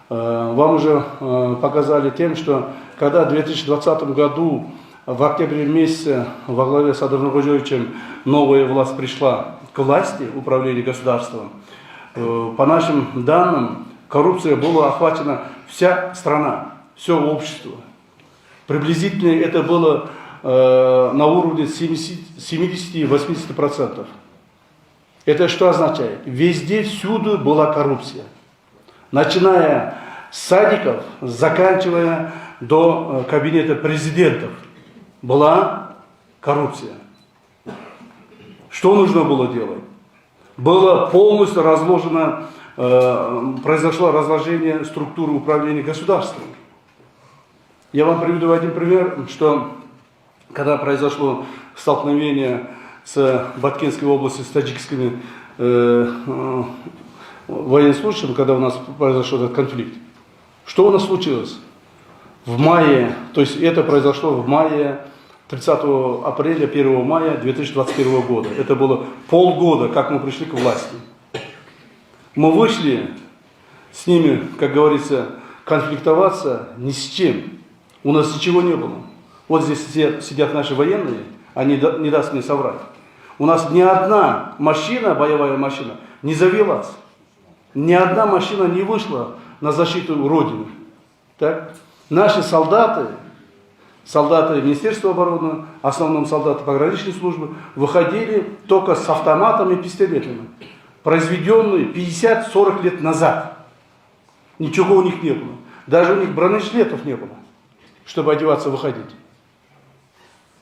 вам уже показали тем, что когда в 2020 году в октябре месяце во главе с Адамом Нургожевичем новая власть пришла к власти, управления государством, по нашим данным, коррупция была охвачена вся страна, все общество. Приблизительно это было на уровне 70-80%. Это что означает? Везде, всюду была коррупция. Начиная с садиков, заканчивая до кабинета президентов, была коррупция. Что нужно было делать? Было полностью разложено, произошло разложение структуры управления государством. Я вам приведу один пример, что когда произошло столкновение с Баткенской областью, с таджикскими военнослужащими, когда у нас произошел этот конфликт. Что у нас случилось? В мае, то есть это произошло в мае, 30 апреля, 1 мая 2021 года. Это было полгода, как мы пришли к власти. Мы вышли с ними, как говорится, конфликтоваться ни с чем. У нас ничего не было. Вот здесь сидят наши военные, они не даст мне соврать. У нас ни одна машина, боевая машина, не завелась. Ни одна машина не вышла на защиту Родины. Так? Наши солдаты Министерства обороны, в основном солдаты пограничной службы, выходили только с автоматами и пистолетами, произведенные 50-40 лет назад. Ничего у них не было. Даже у них бронежилетов не было, чтобы одеваться, выходить.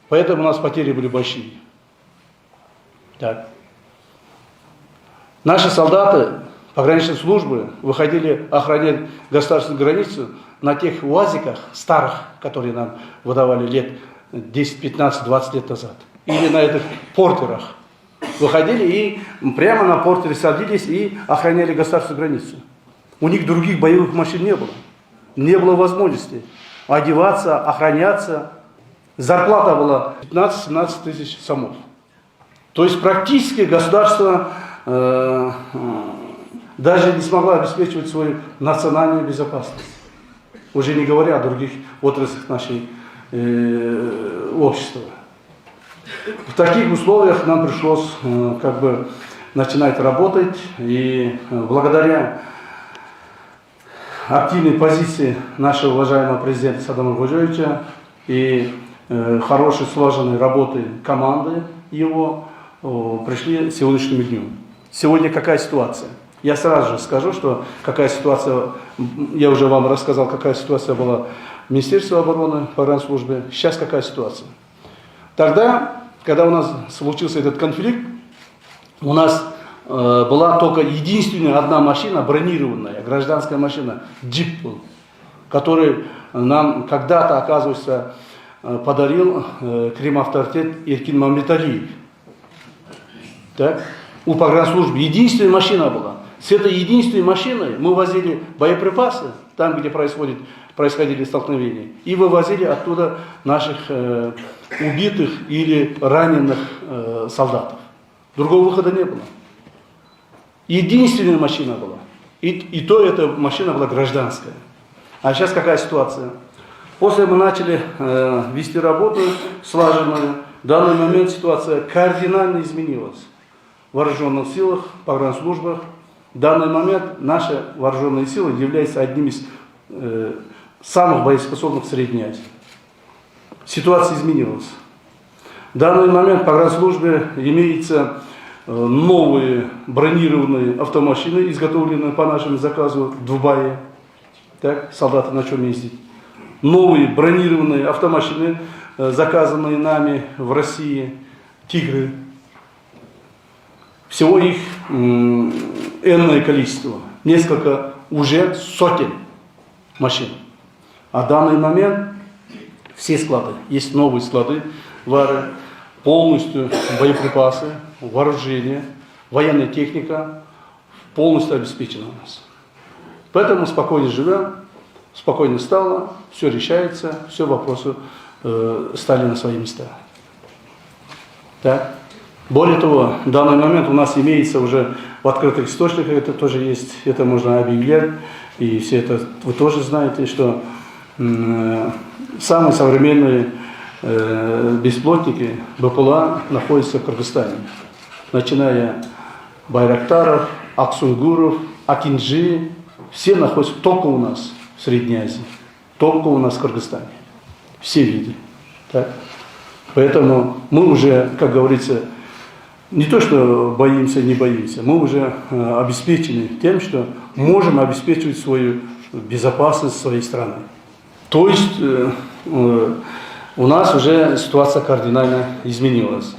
Поэтому у нас потери были большие. Так. Наши солдаты пограничной службы выходили охранять государственную границу на тех УАЗиках старых, которые нам выдавали лет 10, 15, 20 лет назад. Или на этих портерах. Выходили и прямо на портере садились и охраняли государственную границу. У них других боевых машин не было. Не было возможности одеваться, охраняться. Зарплата была 15-17 тысяч сомов. То есть практически государство даже не смогло обеспечивать свою национальную безопасность. Уже не говоря о других отраслях нашей общества. В таких условиях нам пришлось начинать работать. И благодаря активной позиции нашего уважаемого президента Садама Нургожевича и хорошей слаженной работы команды его пришли к сегодняшнему дню. Сегодня какая ситуация? Я сразу же скажу, что какая ситуация, я уже вам рассказал, какая ситуация была в Министерстве обороны, в погранслужбе. Сейчас какая ситуация? Тогда, когда у нас случился этот конфликт, у нас была только единственная одна машина, бронированная, гражданская машина, джип был, который нам когда-то, оказывается, подарил Крим-авторитет Эркин Мамлеталиев. Так? У погранслужбы единственная машина была. С этой единственной машиной мы возили боеприпасы, там, где происходили столкновения, и вывозили оттуда наших убитых или раненых солдатов. Другого выхода не было. Единственная машина была. И то эта машина была гражданская. А сейчас какая ситуация? После мы начали вести работу слаженную. В данный момент ситуация кардинально изменилась. В вооруженных силах, погранслужбах. В данный момент наши вооруженные силы являются одним из самых боеспособных в Средней Азии. Ситуация изменилась. В данный момент в погранслужбе имеются новые бронированные автомашины, изготовленные по нашему заказу в Дубае. Так, солдаты на чем ездить. Новые бронированные автомашины, заказанные нами в России, «Тигры». Всего их энное количество, несколько уже сотен машин. А в данный момент все склады, есть новые склады, полностью боеприпасы, вооружение, военная техника полностью обеспечена у нас. Поэтому спокойно живем, спокойно стало, все решается, все вопросы стали на свои места. Так. Более того, в данный момент у нас имеется уже в открытых источниках, это тоже есть, это можно объявлять, и все это вы тоже знаете, что самые современные беспилотники БПЛА находятся в Кыргызстане. Начиная Байрактаров, Аксунгуров, Акинджи, все находятся только у нас в Средней Азии, только у нас в Кыргызстане. Все виды. Так? Поэтому мы уже, как говорится, не то что боимся, не боимся, мы уже обеспечены тем, что можем обеспечивать свою безопасность своей страны. То есть у нас уже ситуация кардинально изменилась.